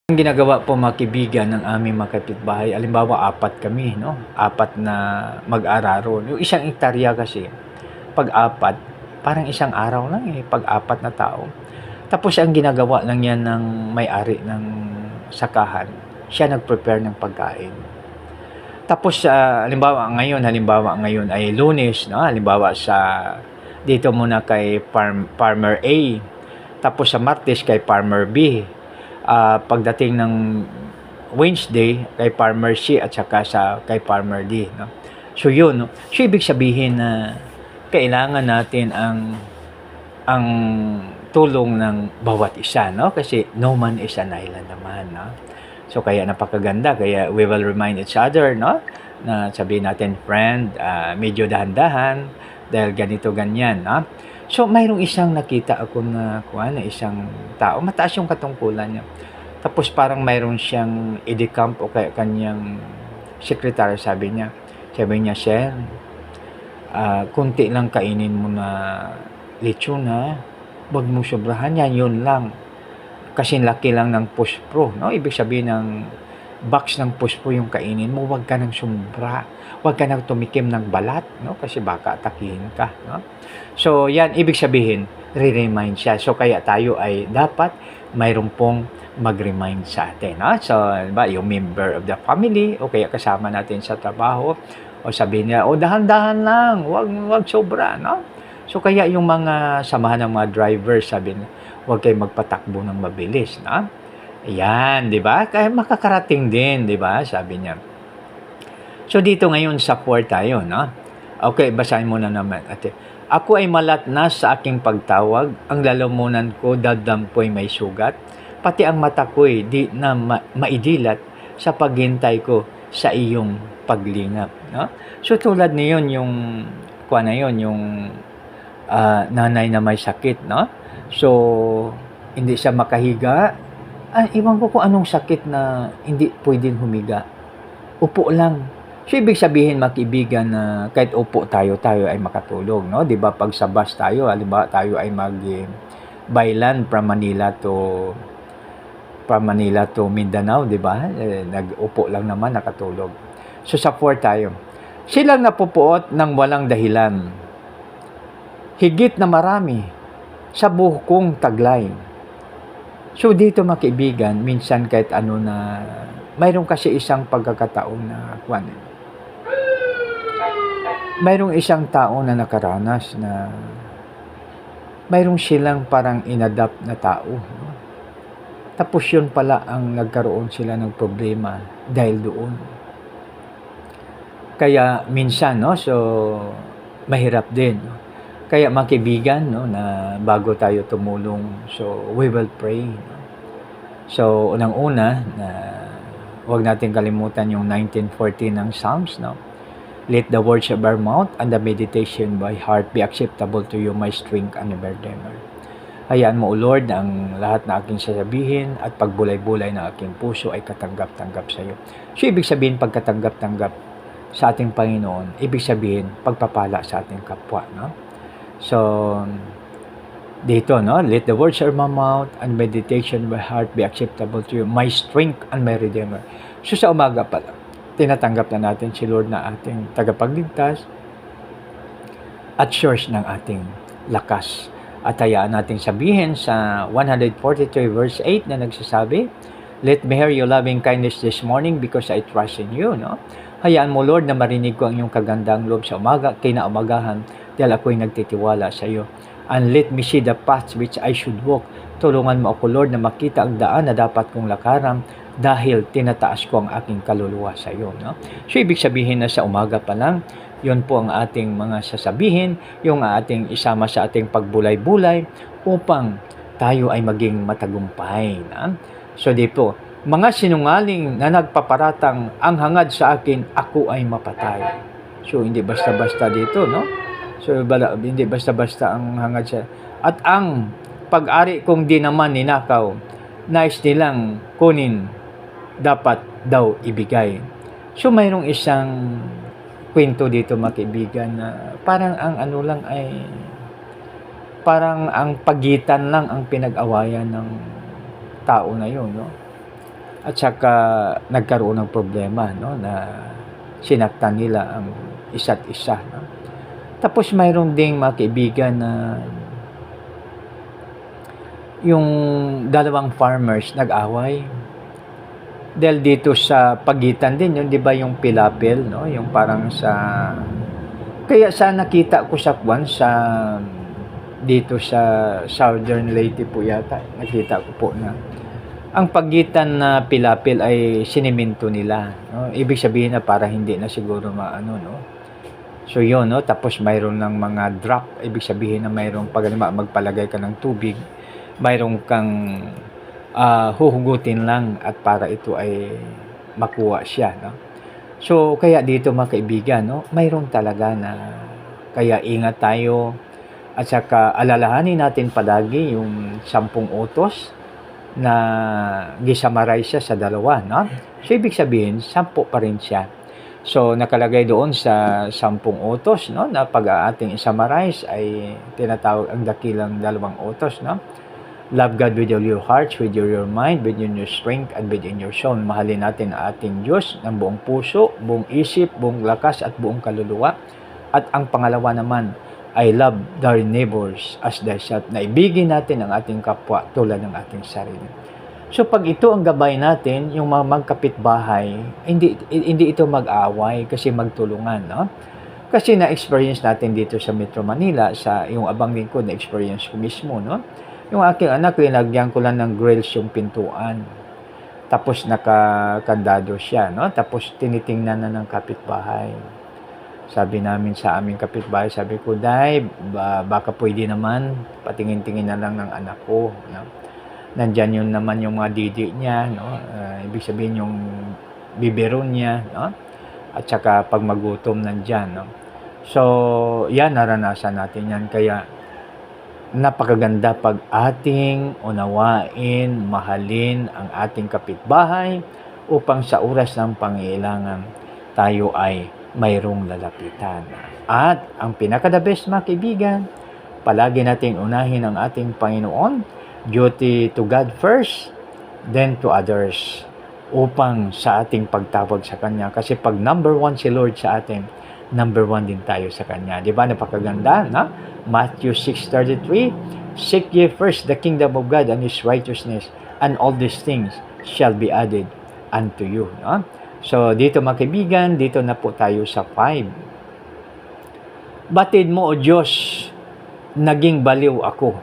Ang ginagawa po mga kaibigan ng aming mga kapitbahay, halimbawa 4 kami 'no, 4 na mag-araro. Yung isang hektarya kasi 'pag 4 parang isang araw lang, 'pag 4 na tao. Tapos ang ginagawa lang 'yan ng may-ari ng sakahan, siya nag-prepare ng pagkain. Tapos halimbawa ngayon ay Lunes 'no, halimbawa dito muna kay Farmer A, tapos sa Martes kay Farmer B. Pagdating ng Wednesday kay Farmer C at saka kay Farmer D, no? So yun, no? So ibig sabihin na kailangan natin ang tulong ng bawat isa, no? Kasi no man is an island naman, no? So kaya napakaganda, kaya we will remind each other, no? Na sabihin natin, friend, medyo dahan-dahan dahil ganito ganyan, no? So mayroong isang nakita ako na isang tao, mataas yung katungkulan niya. Tapos parang mayroon siyang idecamp o kaya kanyang sekretary, sabi niya, "Sir, konti lang kainin mo na lechon ha. Huwag mo sobrahan yan, yun lang. Kasi laki lang ng puspro, no? Ibig sabihin ng box ng puspro yung kainin mo, huwag ka nang sumbra. Huwag ka nang tumikim ng balat, no? Kasi baka atakihin ka, no?" So, yan, ibig sabihin, re-remind siya. So, kaya tayo ay dapat mayroon pong mag-remind sa atin, no? So, yung member of the family o kaya kasama natin sa trabaho, o sabihin niya, dahan-dahan lang, wag sobra, no? So, kaya yung mga samahan ng mga driver, sabi niya, huwag kayong magpatakbo ng mabilis, no? Ayan, di ba? Kaya makakarating din, di ba? Sabi niya. So, dito ngayon sa 4 tayo, no? Okay, basahin mo na naman, ate. "Ako ay malatnas sa aking pagtawag, ang lalamunan ko dadampoy may sugat, pati ang mata ko'y di na maidilat sa paghintay ko sa iyong paglingap." No? So tulad niyon yung yung nanay na may sakit, no? So hindi siya makahiga. Iwan ko kung anong sakit na hindi pwedeng humiga. Upo lang. So ibig sabihin mga kaibigan na kahit upo tayo ay makatulog, no? 'Di ba pag sa bus tayo, halimbawa tayo ay mag-byland from Manila to Mindanao, 'di ba? Nag-upo lang naman, nakatulog. So sa 4 tayo. "Silang napupuot ng walang dahilan. Higit na marami sa buhok taglay." So dito mga kaibigan, minsan kahit ano na mayroon kasi isang pagkakataon na mayroong isang tao na nakaranas na mayroong silang parang inadapt na tao, no? Tapos yun pala ang nagkaroon sila ng problema dahil doon. Kaya minsan, no, so mahirap din, no? Kaya mga kaibigan, no, na bago tayo tumulong, so we will pray, no? So unang-una na huwag natin kalimutan yung 19:14 ng Psalms, no? "Let the words of our mouth and the meditation by heart be acceptable to you, my strength and my redeemer." Hayaan mo, O Lord, ang lahat na aking sasabihin at pagbulay-bulay ng aking puso ay katanggap-tanggap sa iyo. So, ibig sabihin, pagkatanggap-tanggap sa ating Panginoon, ibig sabihin, pagpapala sa ating kapwa, no? So, dito, no? "Let the words of my mouth and meditation of my heart be acceptable to you, my strength and my redeemer." So, sa umaga pala, tinatanggap na natin si Lord na ating tagapagligtas at source ng ating lakas. At hayaan natin sabihin sa 143 verse 8 na nagsasabi, "Let me hear your loving kindness this morning because I trust in you." No? Hayaan mo, Lord, na marinig ko ang iyong kagandang loob sa umaga, kinaumagahan, dahil ako'y nagtitiwala sa iyo. "And let me see the path which I should walk." Tulungan mo ako, Lord, na makita ang daan na dapat kong lakaran dahil tinataas ko ang aking kaluluwa sa iyo. No? So, ibig sabihin na sa umaga pa lang, yun po ang ating mga sasabihin, yung ating isama sa ating pagbulay-bulay upang tayo ay maging matagumpay. Na? So dito, "Mga sinungaling na nagpaparatang ang hangad sa akin, ako ay mapatay." So hindi basta-basta dito, no? So hindi basta-basta ang hangad sa... "At ang pag-ari kong di naman ninakaw, nais nilang kunin, dapat daw ibigay." So mayroong isang kwento dito mga kaibigan na parang ang ano lang ay parang ang pagitan lang ang pinag-awayan ng tao na yun, no? at saka nagkaroon ng problema, no, na sinaktan nila ang isa't isa, no. Tapos mayroon ding mga kaibigan na yung dalawang farmers nag-away. Dahil dito sa pagitan din yun, 'di ba, yung pilapil, no, yung parang sa kaya sa nakita ko sa dito sa Southern Leyte po yata, nakita ko po na ang pagitan na pilapil ay sinemento nila, no? Ibig sabihin na para hindi na siguro maano, no? So yun, no? Tapos mayroon ng mga drop, ibig sabihin na mayroong pag magpalagay ka ng tubig, mayroon kang huhugutin lang at para ito ay makuha siya, no? So kaya dito mga kaibigan, no, mayroon talaga na kaya ingat tayo at saka alalahanin natin palagi yung 10 utos na gisamaray siya sa dalawa, no? So ibig sabihin 10 pa rin siya. So nakalagay doon sa 10 utos, no, na pag ating i-summarize ay tinatawag ang dakilang 2 utos, no? Love God with all your heart, with your mind, with your strength, and within your soul. Mahalin natin ang ating Diyos ng buong puso, buong isip, buong lakas, at buong kaluluwa. At ang pangalawa naman ay love thy neighbors as thyself. Na ibigin natin ang ating kapwa tulad ng ating sarili. So pag ito ang gabay natin, yung mga magkapitbahay, hindi ito mag-away kasi magtulungan, no? Kasi na-experience natin dito sa Metro Manila, sa yung abang lingkod, na-experience ko mismo, no? Yung aking anak, linagyan ko lang ng grills yung pintuan. Tapos nakakandado siya, no? Tapos tinitingnan na ng kapitbahay. Sabi namin sa aming kapitbahay, sabi ko, Day, baka pwede naman, patingin-tingin na lang ng anak ko, no? Nandyan yun naman yung mga didi niya, no? Ibig sabihin yung biberon niya, no? At saka pag magutom nandyan, no? So, yan, naranasan natin yan. Kaya, napakaganda pag ating unawain, mahalin ang ating kapitbahay upang sa oras ng pangailangan tayo ay mayroong lalapitan. At ang pinaka-the best mga kaibigan, palagi natin unahin ang ating Panginoon, duty to God first, then to others, upang sa ating pagtawag sa Kanya. Kasi pag number 1 si Lord sa atin, number 1 din tayo sa Kanya. Di ba? Napakaganda, na? Matthew 6:33, seek ye first the kingdom of God and His righteousness, and all these things shall be added unto you. No? So, dito mga kaibigan, dito na po tayo sa 5. Batid mo, O Diyos, naging baliw ako.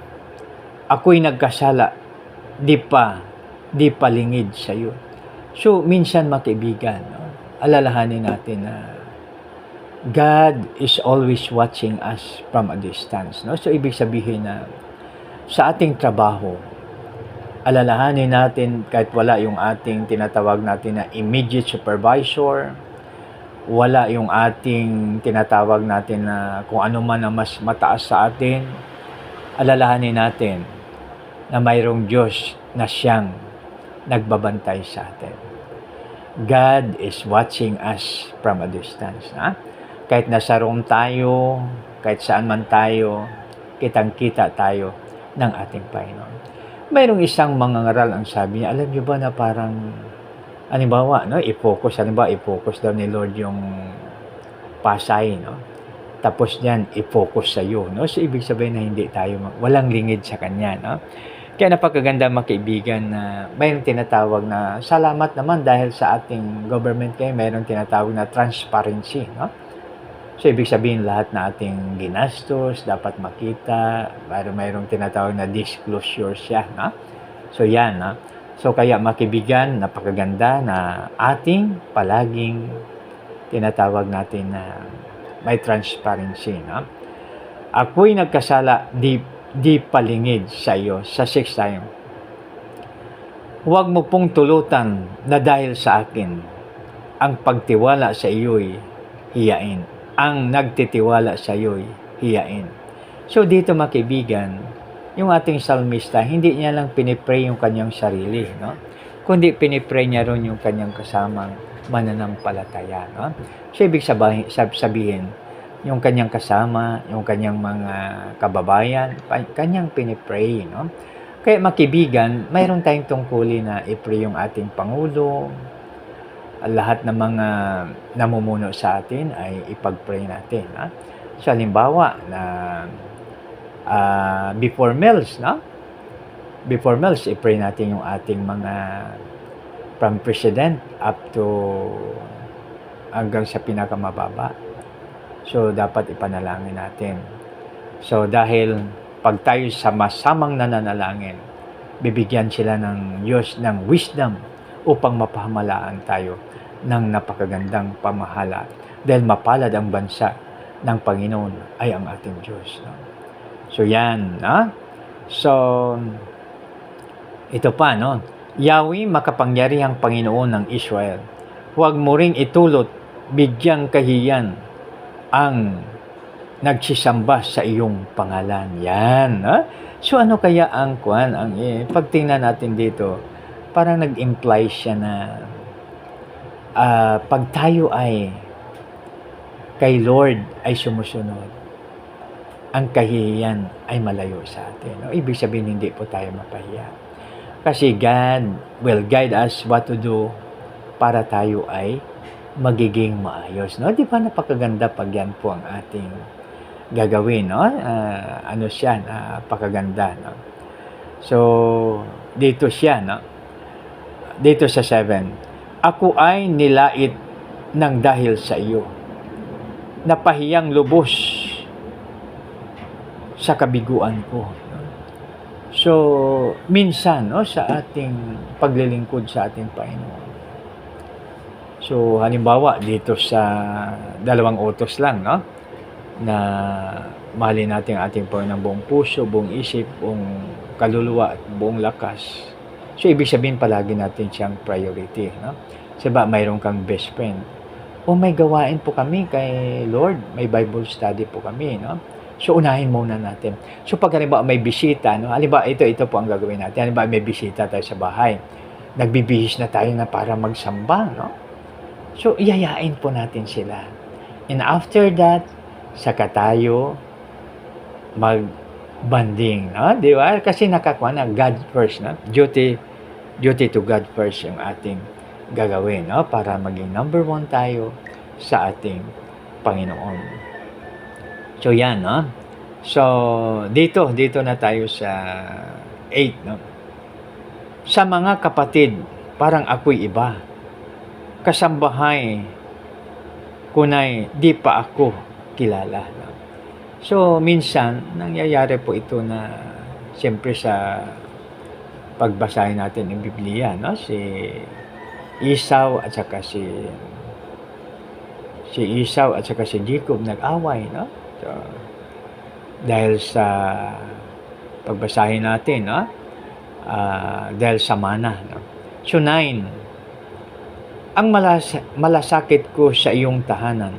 Ako'y nagkasala, di palingid sa iyo. So, minsan mga kaibigan, no? Alalahanin natin na God is always watching us from a distance, no? So ibig sabihin na sa ating trabaho, alalahanin natin kahit wala yung ating tinatawag natin na immediate supervisor, wala yung ating tinatawag natin na kung ano man ang mas mataas sa atin, alalahanin natin na mayroong Diyos na siyang nagbabantay sa atin. God is watching us from a distance, ha? Kahit nasa room tayo, kahit saan man tayo, kitang-kita tayo ng ating Panginoon. Mayroong isang mangangaral ang sabi niya, alam niyo ba na parang, halimbawa, no, i-focus daw ni Lord yung Pasay, no? Tapos diyan, i-focus sa iyo, no? So, ibig sabihin na hindi tayo, walang lingid sa Kanya, no? Kaya napakaganda mga kaibigan na mayroong tinatawag na salamat naman dahil sa ating government kayo, mayroong tinatawag na transparency, no? So, ibig sabihin lahat na ating ginastos, dapat makita, mayroong tinatawag na disclosure siya, no? So, yan, no? So, kaya makibigan, napakaganda na ating palaging tinatawag natin na may transparency, no? Ako'y nagkasala, di palingid sa iyo. Sa 6 tayo. Huwag mo pong tulutan na dahil sa akin, ang pagtiwala sa iyo'y hiyain. Ang nagtitiwala sa iyo'y hiyain. So dito mga kaibigan, yung ating salmista, hindi niya lang pinipray yung kanyang sarili, no? Kundi pinipray niya rin yung kanyang kasamang mananampalataya, no? So ibig sabihin, yung kanyang kasama, yung kanyang mga kababayan, kanyang pinipray, no? Kaya makibigan, mayroon tayong tungkulin na i-pray yung ating Pangulo, lahat ng mga namumuno sa atin ay ipag-pray natin. Ha? So, halimbawa na before meals, no? Before meals, i-pray natin yung ating mga from President up to hanggang sa pinakamababa. So, dapat ipanalangin natin. So, dahil pag tayo sama-samang nananalangin, bibigyan sila ng Diyos ng wisdom upang mapahamalaan tayo ng napakagandang pamahala. Dahil mapalad ang bansa ng Panginoon ay ang ating Diyos. No? So, yan. No? So, ito pa, no? Yahweh, makapangyarihang Panginoon ng Israel, huwag mo ring itulot, bigyang kahiyan ang nagsisamba sa iyong pangalan. Yan. Ha? So, ano kaya ang kuan? Pagtingnan natin dito, parang nag-imply siya na pag tayo ay kay Lord ay sumusunod, ang kahihiyan ay malayo sa atin. No? Ibig sabihin, hindi po tayo mapahiya. Kasi God will guide us what to do para tayo ay magiging maayos. No? Di ba napakaganda pag yan po ang ating gagawin? No? Ano siya? Napakaganda. No? So, dito siya. No? Dito sa 7. Ako ay nilait ng dahil sa iyo. Napahiyang lubos sa kabiguan ko. So, minsan, no, sa ating paglilingkod sa ating Panginoon. So, halimbawa, dito sa 2 utos lang, no, na mahalin natin ang ating Panginoon ng buong puso, buong isip, buong kaluluwa, at buong lakas. So, ibig sabihin palagi natin siyang priority, no? Diba, mayroon kang best friend. O may gawain po kami kay Lord, may Bible study po kami, no? So, unahin muna natin. So, pag halimbawa may bisita, no? Halimbawa, ito po ang gagawin natin. Halimbawa, may bisita tayo sa bahay. Nagbibihis na tayo na para magsamba, no? So, iyayain po natin sila. And after that, saka tayo mag-banding, no? Di ba? Kasi nakakuha na God first, no? Duty to God first yung ating gagawin, no? Para maging number 1 tayo sa ating Panginoon. So, yan, no? So, dito na tayo sa 8, no? Sa mga kapatid, parang ako'y iba. Kasambahay, kunay, di pa ako kilala. No? So, minsan, nangyayari po ito na, siyempre sa pagbasahin natin ng Biblia, no? Si Esau at saka si Esau at saka si Jacob nag-away, no? So, dahil sa pagbasahin natin, no? Dahil sa mana, no? So, 9. Ang malasakit ko sa iyong tahanan,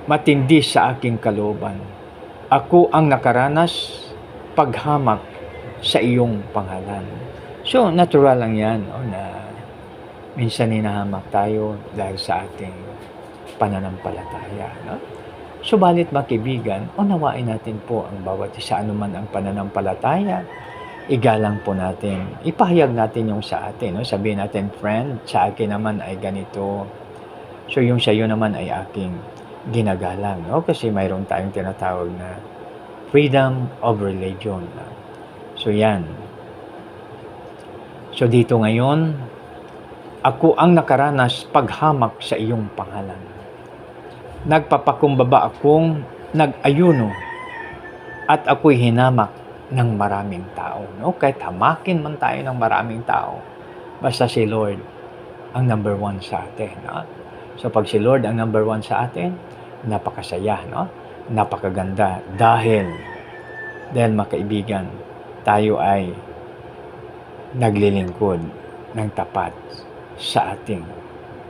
matindi sa aking kalooban. Ako ang nakaranas paghamak sa iyong pangalan. So, natural lang yan, no? Na minsan hinahamak tayo dahil sa ating pananampalataya. No? Subalit makibigan, unawain natin po ang bawat isa, anuman ang pananampalataya, igalang po natin. Ipahayag natin yung sa atin. No? Sabihin natin, friend, sa akin naman ay ganito. So yung sa iyo naman ay aking ginagalang. No? Kasi mayroon tayong tinatawag na freedom of religion. No? So yan. So dito ngayon, ako ang nakaranas paghamak sa iyong pangalan. Nagpapakumbaba akong nag-ayuno at ako'y hinamak ng maraming tao. No? Kahit hamakin man tayo ng maraming tao, basta si Lord ang number 1 sa atin. No? So pag si Lord ang number 1 sa atin, napakasaya, no? Napakaganda dahil makaibigan, tayo ay naglilingkod ng tapat sa ating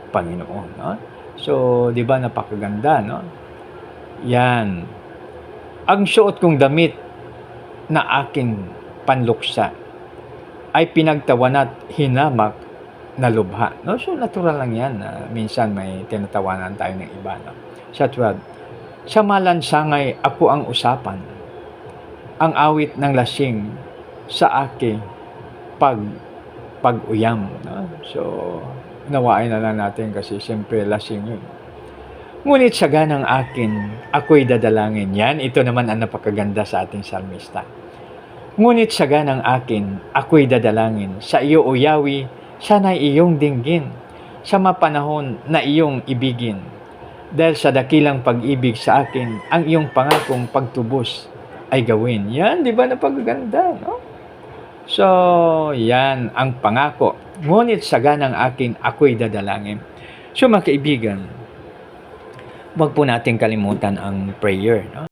Panginoon, no? So, 'di ba napakaganda, no? Yan. Ang suot kong damit na aking panluksa ay pinagtawan at hinamak na lubha, no? So, natural lang 'yan. Minsan may tinatawanan tayo ng iba, no? Sa 12, Sa malansangay ako ang usapan, ang awit ng lasing sa aki pag-uyam. No? So, nawain na lang natin kasi siyempre lasing yun. Ngunit sa ganang akin, ako'y dadalangin. Yan, ito naman ang napakaganda sa ating salmista. Ngunit sa ganang akin, ako'y dadalangin. Sa iyo, O Yahweh, sana'y iyong dinggin. Sa mapanahon na iyong ibigin. Dahil sa dakilang pag-ibig sa akin, ang iyong pangakong pagtubos ay gawin. Yan, di ba napakaganda, no? So, yan ang pangako. Ngunit sa ganang akin, ako'y dadalangin. So, mga kaibigan, huwag po natin kalimutan ang prayer, no?